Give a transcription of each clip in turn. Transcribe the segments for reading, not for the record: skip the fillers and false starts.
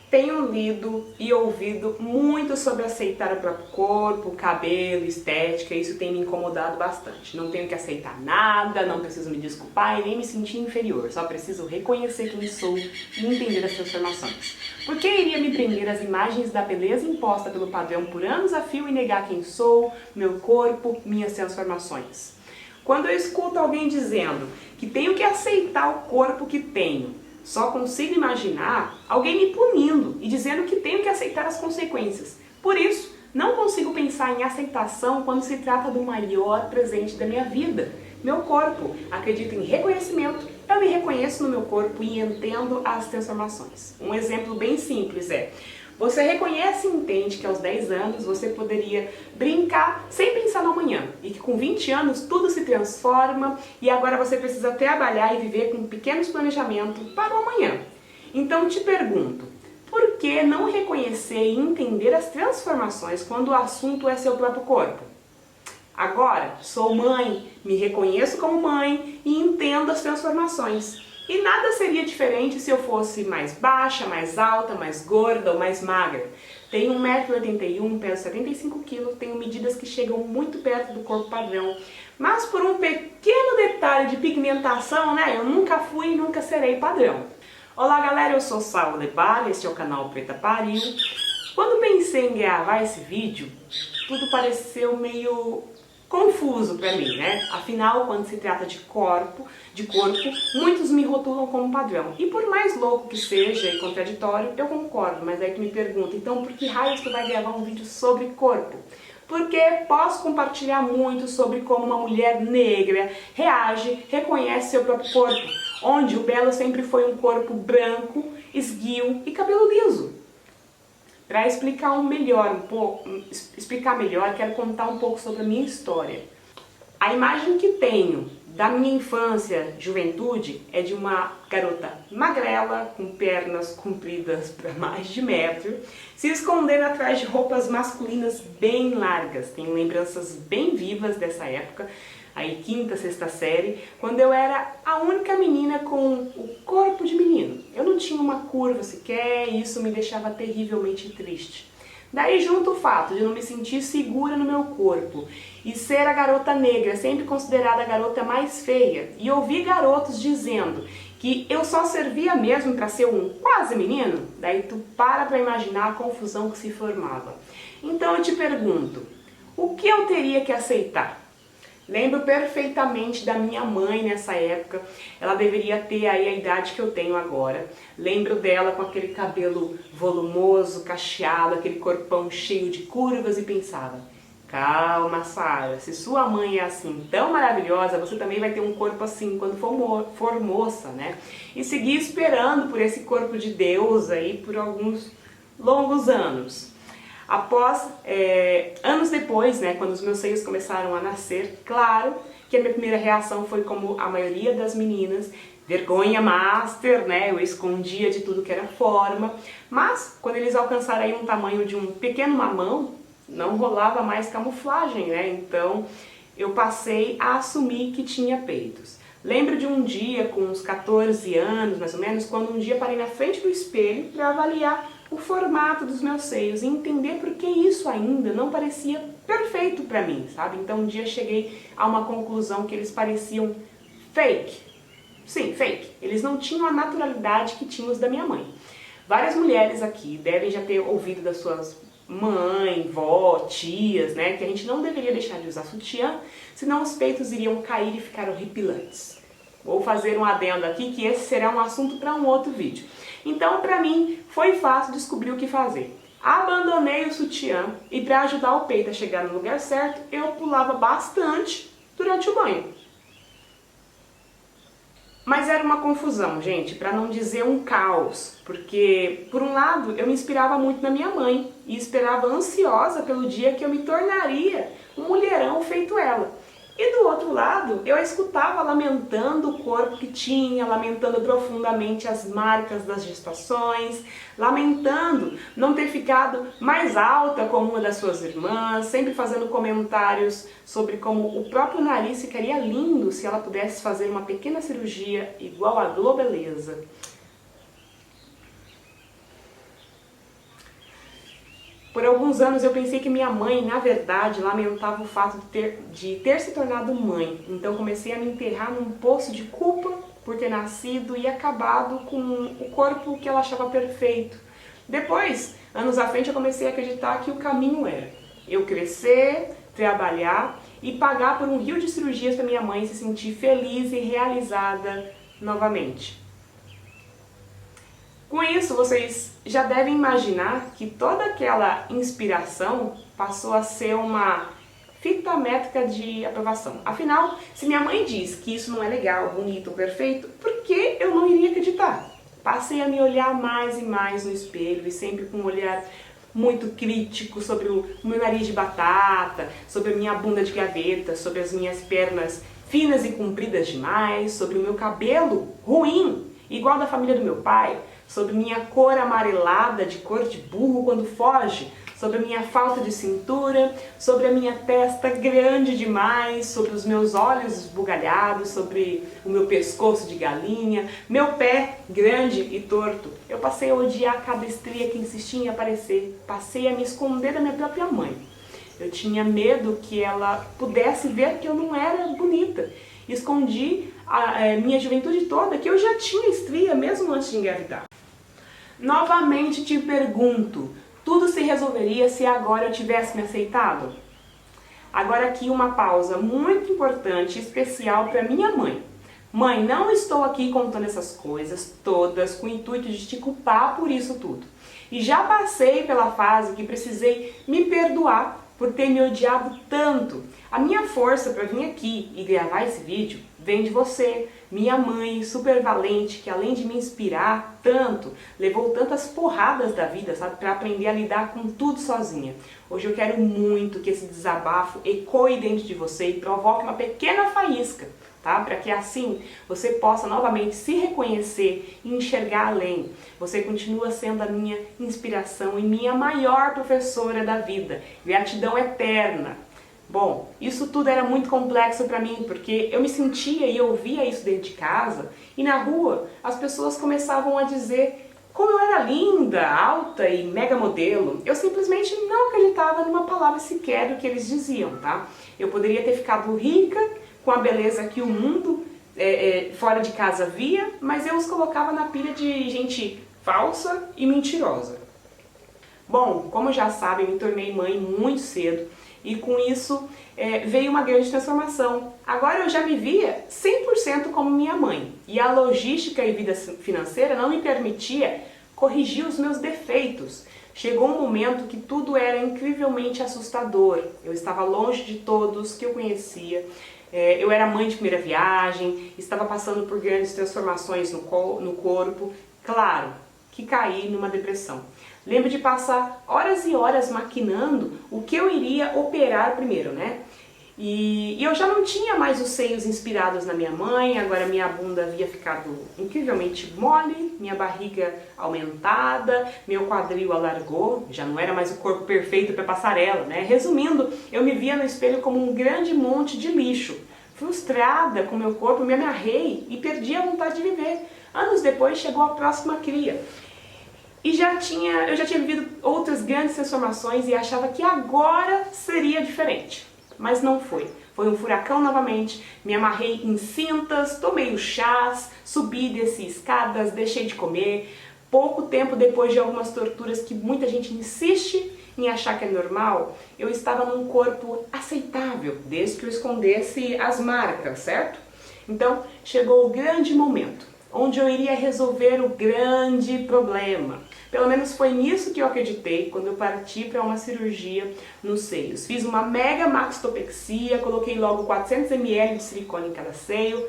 Tenho lido e ouvido muito sobre aceitar o próprio corpo, cabelo, estética, isso tem me incomodado bastante. Não tenho que aceitar nada, não preciso me desculpar e nem me sentir inferior, só preciso reconhecer quem sou e entender as transformações. Por que iria me prender às imagens da beleza imposta pelo padrão por anos a fio e negar quem sou, meu corpo, minhas transformações? Quando eu escuto alguém dizendo que tenho que aceitar o corpo que tenho, só consigo imaginar alguém me punindo e dizendo que tenho que aceitar as consequências. Por isso, não consigo pensar em aceitação quando se trata do maior presente da minha vida, meu corpo. Acredito em reconhecimento, eu me reconheço no meu corpo e entendo as transformações. Um exemplo bem simples é: você reconhece e entende que aos 10 anos você poderia brincar sem pensar no amanhã e que com 20 anos tudo se transforma e agora você precisa trabalhar e viver com pequenos planejamentos para o amanhã. Então te pergunto, por que não reconhecer e entender as transformações quando o assunto é seu próprio corpo? Agora, sou mãe, me reconheço como mãe e entendo as transformações. E nada seria diferente se eu fosse mais baixa, mais alta, mais gorda ou mais magra. Tenho 1,81 m, peso 75 kg, tenho medidas que chegam muito perto do corpo padrão. Mas por um pequeno detalhe de pigmentação, né, eu nunca fui e nunca serei padrão. Olá galera, eu sou Sal Lebar, este é o canal Preta Pariu. Quando pensei em gravar esse vídeo, tudo pareceu meio confuso pra mim, né? Afinal, quando se trata de corpo, muitos me rotulam como padrão. E por mais louco que seja e contraditório, eu concordo, mas aí tu me pergunta, então por que raios tu vai gravar um vídeo sobre corpo? Porque posso compartilhar muito sobre como uma mulher negra reage, reconhece seu próprio corpo, onde o belo sempre foi um corpo branco, esguio e cabelo liso. Para explicar melhor, quero contar um pouco sobre a minha história. A imagem que tenho da minha infância, juventude, é de uma garota magrela, com pernas compridas para mais de metro, se escondendo atrás de roupas masculinas bem largas. Tenho lembranças bem vivas dessa época, aí quinta, sexta série, quando eu era a única menina com o corpo de menino. Eu não tinha uma curva sequer e isso me deixava terrivelmente triste. Daí junto o fato de não me sentir segura no meu corpo e ser a garota negra, sempre considerada a garota mais feia, e ouvir garotos dizendo que eu só servia mesmo para ser um quase menino, daí tu para imaginar a confusão que se formava. Então eu te pergunto, o que eu teria que aceitar? Lembro perfeitamente da minha mãe nessa época, ela deveria ter aí a idade que eu tenho agora. Lembro dela com aquele cabelo volumoso, cacheado, aquele corpão cheio de curvas e pensava: calma, Sara, se sua mãe é assim tão maravilhosa, você também vai ter um corpo assim quando for moça, né? E seguir esperando por esse corpo de Deus aí por alguns longos anos. Após, anos depois, né, quando os meus seios começaram a nascer, claro que a minha primeira reação foi como a maioria das meninas, vergonha master, né, eu escondia de tudo que era forma, mas quando eles alcançaram aí um tamanho de um pequeno mamão, não rolava mais camuflagem, né, então eu passei a assumir que tinha peitos. Lembro de um dia, com uns 14 anos mais ou menos, quando um dia parei na frente do espelho para avaliar o formato dos meus seios e entender por que isso ainda não parecia perfeito pra mim, sabe? Então um dia cheguei a uma conclusão que eles pareciam fake. Sim, fake. Eles não tinham a naturalidade que tinham os da minha mãe. Várias mulheres aqui devem já ter ouvido das suas mãe, vó, tias, né, que a gente não deveria deixar de usar sutiã, senão os peitos iriam cair e ficar horripilantes. Vou fazer um adendo aqui que esse será um assunto para um outro vídeo. Então, para mim, foi fácil descobrir o que fazer. Abandonei o sutiã e para ajudar o peito a chegar no lugar certo, eu pulava bastante durante o banho. Mas era uma confusão, gente, para não dizer um caos, porque, por um lado, eu me inspirava muito na minha mãe e esperava ansiosa pelo dia que eu me tornaria um mulherão feito ela. E do outro lado, eu a escutava lamentando o corpo que tinha, lamentando profundamente as marcas das gestações, lamentando não ter ficado mais alta como uma das suas irmãs, sempre fazendo comentários sobre como o próprio nariz ficaria lindo se ela pudesse fazer uma pequena cirurgia igual a Globeleza. Por alguns anos eu pensei que minha mãe, na verdade, lamentava o fato de ter se tornado mãe. Então comecei a me enterrar num poço de culpa por ter nascido e acabado com o corpo que ela achava perfeito. Depois, anos à frente, eu comecei a acreditar que o caminho era eu crescer, trabalhar e pagar por um rio de cirurgias para minha mãe se sentir feliz e realizada novamente. Com isso, vocês já devem imaginar que toda aquela inspiração passou a ser uma fita métrica de aprovação. Afinal, se minha mãe diz que isso não é legal, bonito, perfeito, por que eu não iria acreditar? Passei a me olhar mais e mais no espelho e sempre com um olhar muito crítico sobre o meu nariz de batata, sobre a minha bunda de gaveta, sobre as minhas pernas finas e compridas demais, sobre o meu cabelo ruim, igual da família do meu pai, sobre minha cor amarelada de cor de burro quando foge, sobre a minha falta de cintura, sobre a minha testa grande demais, sobre os meus olhos esbugalhados, sobre o meu pescoço de galinha, meu pé grande e torto. Eu passei a odiar cada estria que insistia em aparecer, passei a me esconder da minha própria mãe. Eu tinha medo que ela pudesse ver que eu não era bonita. Escondi a minha juventude toda, que eu já tinha estria mesmo antes de engravidar. Novamente te pergunto, tudo se resolveria se agora eu tivesse me aceitado? Agora aqui uma pausa muito importante e especial para minha mãe. Mãe, não estou aqui contando essas coisas todas com o intuito de te culpar por isso tudo. E já passei pela fase que precisei me perdoar por ter me odiado tanto. A minha força para vir aqui e gravar esse vídeo vem de você, minha mãe super valente, que além de me inspirar tanto, levou tantas porradas da vida, sabe, para aprender a lidar com tudo sozinha. Hoje eu quero muito que esse desabafo ecoe dentro de você e provoque uma pequena faísca, tá? Para que assim você possa novamente se reconhecer e enxergar além. Você continua sendo a minha inspiração e minha maior professora da vida. Gratidão eterna. Bom, isso tudo era muito complexo para mim, porque eu me sentia e ouvia isso dentro de casa, e na rua as pessoas começavam a dizer como eu era linda, alta e mega modelo. Eu simplesmente não acreditava numa palavra sequer do que eles diziam, tá? Eu poderia ter ficado rica, com a beleza que o mundo fora de casa via, mas eu os colocava na pilha de gente falsa e mentirosa. Bom, como já sabem, me tornei mãe muito cedo. E com isso veio uma grande transformação. Agora eu já me via 100% como minha mãe. E a logística e vida financeira não me permitia corrigir os meus defeitos. Chegou um momento que tudo era incrivelmente assustador. Eu estava longe de todos que eu conhecia. Eu era mãe de primeira viagem, estava passando por grandes transformações no corpo. Claro que caí numa depressão. Lembro de passar horas e horas maquinando o que eu iria operar primeiro, né? E eu já não tinha mais os seios inspirados na minha mãe, agora minha bunda havia ficado incrivelmente mole, minha barriga aumentada, meu quadril alargou, já não era mais o corpo perfeito para passarela, né? Resumindo, eu me via no espelho como um grande monte de lixo. Frustrada com meu corpo, me amarrei e perdi a vontade de viver. Anos depois chegou a próxima cria. E eu já tinha vivido outras grandes transformações e achava que agora seria diferente. Mas não foi. Foi um furacão novamente, me amarrei em cintas, tomei os chás, subi e desci escadas, deixei de comer. Pouco tempo depois de algumas torturas que muita gente insiste em achar que é normal, eu estava num corpo aceitável, desde que eu escondesse as marcas, certo? Então chegou o grande momento, onde eu iria resolver o grande problema. Pelo menos foi nisso que eu acreditei quando eu parti para uma cirurgia nos seios. Fiz uma mega mastopexia, coloquei logo 400 ml de silicone em cada seio.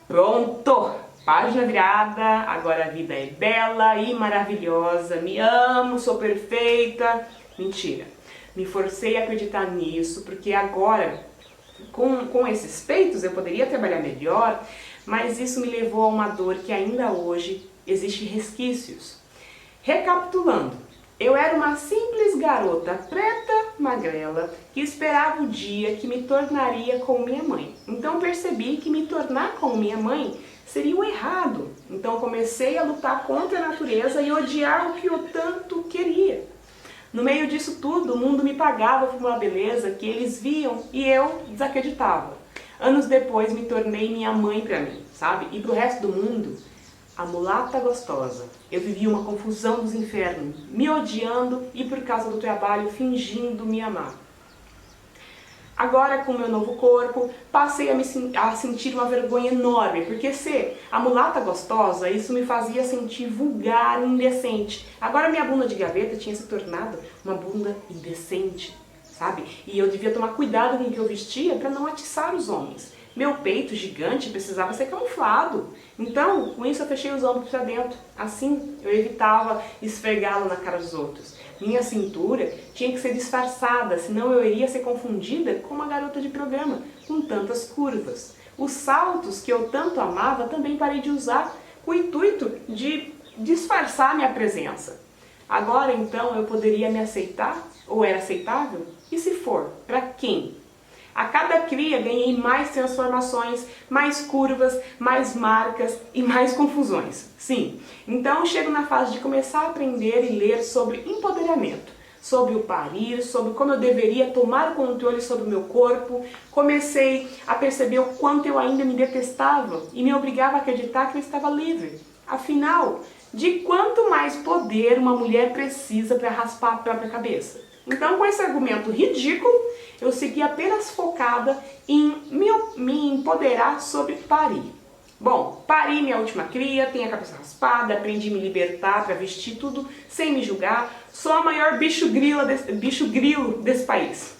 Pronto! Página virada, agora a vida é bela e maravilhosa, me amo, sou perfeita. Mentira. Me forcei a acreditar nisso, porque agora, com esses peitos, eu poderia trabalhar melhor, mas isso me levou a uma dor que ainda hoje existe resquícios. Recapitulando, eu era uma simples garota preta, magrela, que esperava o dia que me tornaria como minha mãe. Então percebi que me tornar como minha mãe seria o errado. Então comecei a lutar contra a natureza e odiar o que eu tanto queria. No meio disso tudo, o mundo me pagava por uma beleza que eles viam e eu desacreditava. Anos depois me tornei minha mãe pra mim, sabe? E pro resto do mundo, a mulata gostosa. Eu vivia uma confusão dos infernos, me odiando e por causa do trabalho fingindo me amar. Agora, com o meu novo corpo, passei a sentir uma vergonha enorme, porque ser a mulata gostosa, isso me fazia sentir vulgar e indecente. Agora minha bunda de gaveta tinha se tornado uma bunda indecente, sabe? E eu devia tomar cuidado com o que eu vestia para não atiçar os homens. Meu peito gigante precisava ser camuflado. Então, com isso eu fechei os ombros para dentro. Assim, eu evitava esfregá-lo na cara dos outros. Minha cintura tinha que ser disfarçada, senão eu iria ser confundida com uma garota de programa, com tantas curvas. Os saltos que eu tanto amava também parei de usar, com o intuito de disfarçar minha presença. Agora então eu poderia me aceitar? Ou era aceitável? E se for, para quem? A cada cria ganhei mais transformações, mais curvas, mais marcas e mais confusões. Sim, então chego na fase de começar a aprender e ler sobre empoderamento, sobre o parir, sobre como eu deveria tomar o controle sobre o meu corpo. Comecei a perceber o quanto eu ainda me detestava e me obrigava a acreditar que eu estava livre. Afinal, de quanto mais poder uma mulher precisa para raspar a própria cabeça? Então, com esse argumento ridículo, eu segui apenas focada em me empoderar sobre parir. Bom, pari minha última cria, tenho a cabeça raspada, aprendi a me libertar para vestir tudo sem me julgar. Sou a maior bicho grilo desse país.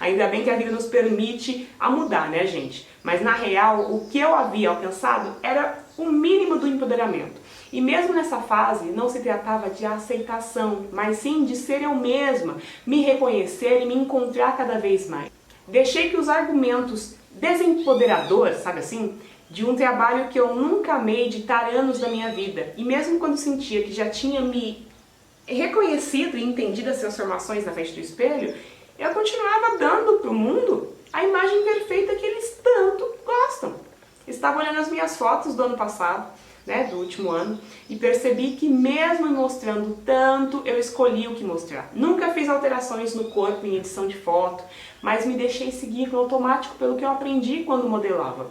Ainda bem que a vida nos permite a mudar, né, gente? Mas na real, o que eu havia alcançado era o mínimo do empoderamento. E mesmo nessa fase, não se tratava de aceitação, mas sim de ser eu mesma, me reconhecer e me encontrar cada vez mais. Deixei que os argumentos desempoderadores, sabe assim, de um trabalho que eu nunca amei ditar anos da minha vida. E mesmo quando sentia que já tinha me reconhecido e entendido as transformações na frente do espelho, eu continuava dando para o mundo a imagem perfeita que eles tanto gostam. Estava olhando as minhas fotos do ano passado, do último ano, e percebi que mesmo me mostrando tanto, eu escolhi o que mostrar. Nunca fiz alterações no corpo em edição de foto, mas me deixei seguir no automático pelo que eu aprendi quando modelava.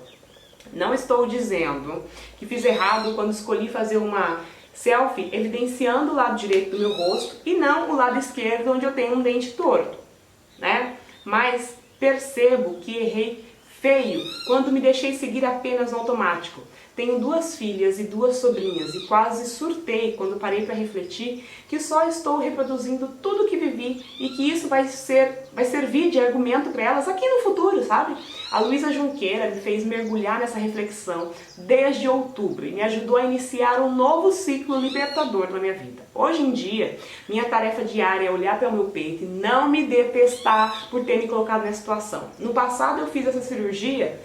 Não estou dizendo que fiz errado quando escolhi fazer uma selfie evidenciando o lado direito do meu rosto e não o lado esquerdo onde eu tenho um dente torto, né? Mas percebo que errei feio quando me deixei seguir apenas no automático. Tenho 2 filhas e 2 sobrinhas e quase surtei quando parei para refletir que só estou reproduzindo tudo que vivi e que isso vai servir de argumento para elas aqui no futuro, sabe? A Luísa Junqueira me fez mergulhar nessa reflexão desde outubro e me ajudou a iniciar um novo ciclo libertador na minha vida. Hoje em dia, minha tarefa diária é olhar para o meu peito e não me detestar por ter me colocado nessa situação. No passado eu fiz essa cirurgia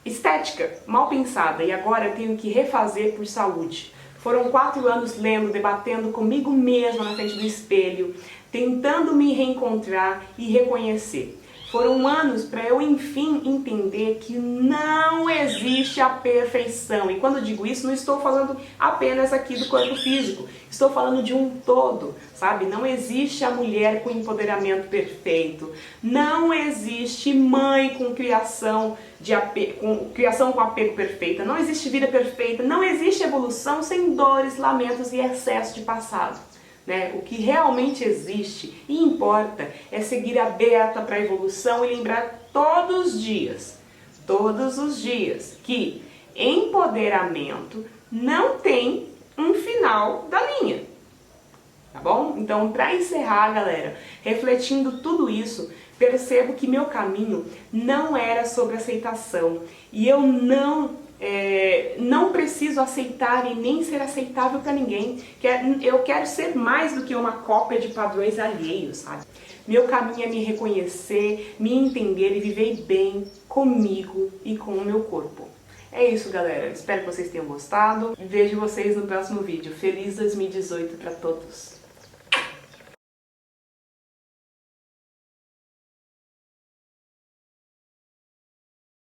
estética, mal pensada, e agora eu tenho que refazer por saúde. Foram 4 anos lendo, debatendo comigo mesma na frente do espelho, tentando me reencontrar e reconhecer. Foram anos para eu, enfim, entender que não existe a perfeição. E quando digo isso, não estou falando apenas aqui do corpo físico. Estou falando de um todo, sabe? Não existe a mulher com empoderamento perfeito. Não existe mãe com criação com apego perfeita. Não existe vida perfeita. Não existe evolução sem dores, lamentos e excesso de passado. O que realmente existe e importa é seguir aberta para a evolução e lembrar todos os dias, que empoderamento não tem um final da linha, tá bom? Então, para encerrar, galera, refletindo tudo isso, percebo que meu caminho não era sobre aceitação e eu não preciso aceitar e nem ser aceitável para ninguém. Eu quero ser mais do que uma cópia de padrões alheios, sabe? Meu caminho é me reconhecer, me entender e viver bem comigo e com o meu corpo. É isso, galera. Espero que vocês tenham gostado. Vejo vocês no próximo vídeo. Feliz 2018 para todos!